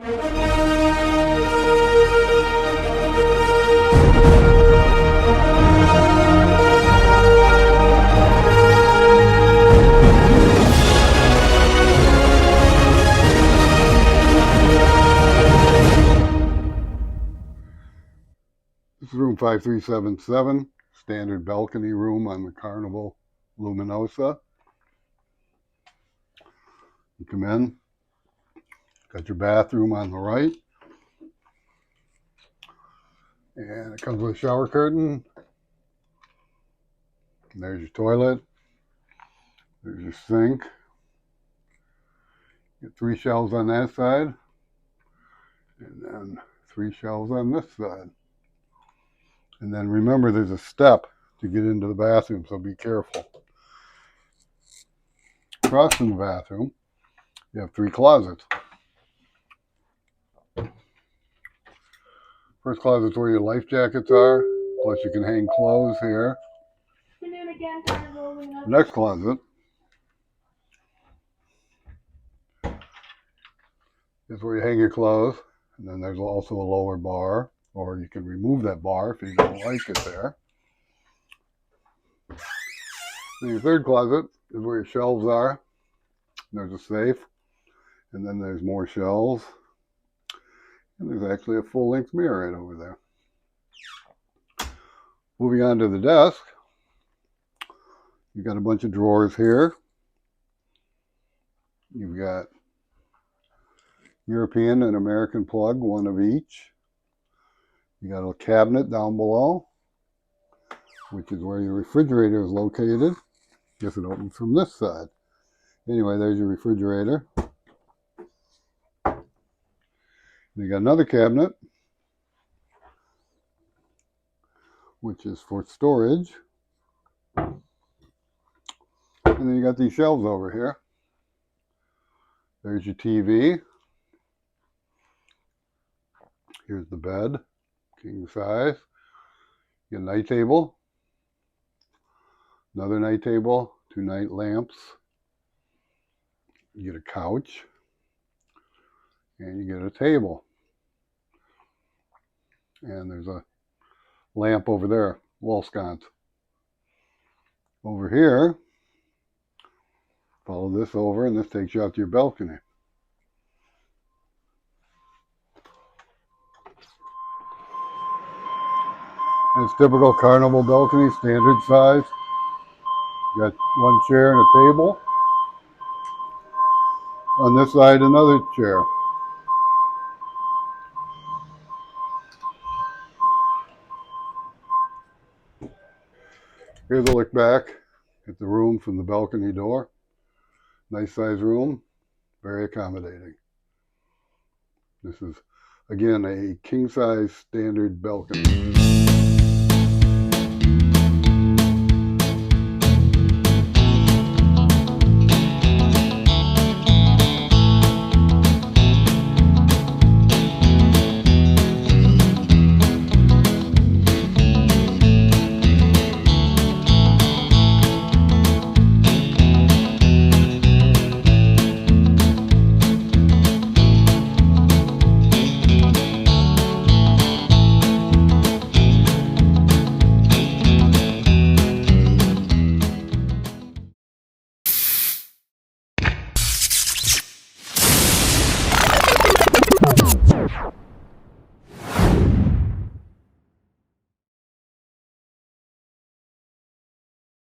This is room 5377, standard balcony room on the Carnival Luminosa. You come in, got your bathroom on the right, and it comes with a shower curtain. And there's your toilet, there's your sink. You get 3 shelves on that side, and then 3 shelves on this side. And then remember, there's a step to get into the bathroom, so be careful. Across from the bathroom, you have 3 closets. First closet's where your life jackets are, plus you can hang clothes here. Next closet is where you hang your clothes, and then there's also a lower bar, or you can remove that bar if you don't like it there. Then your third closet is where your shelves are. There's a safe, and then there's more shelves, and there's actually a full-length mirror right over there. Moving on to the desk, you've got a bunch of drawers here. You've got European and American plug, one of each. You got a cabinet down below, which is where your refrigerator is located. Guess it opens from this side. Anyway, there's your refrigerator. You got another cabinet, which is for storage. And then you got these shelves over here. There's your TV. Here's the bed, king size. You got a night table. Another night table, 2 night lamps. You get a couch. And you get a table. And there's a lamp over there, wall sconce. Over here, follow this over, and this takes you out to your balcony. And it's typical Carnival balcony, standard size. You got 1 chair and a table. On this side, another chair. Here's a look back at the room from the balcony door. Nice size room, very accommodating. This is, again, a king size standard balcony.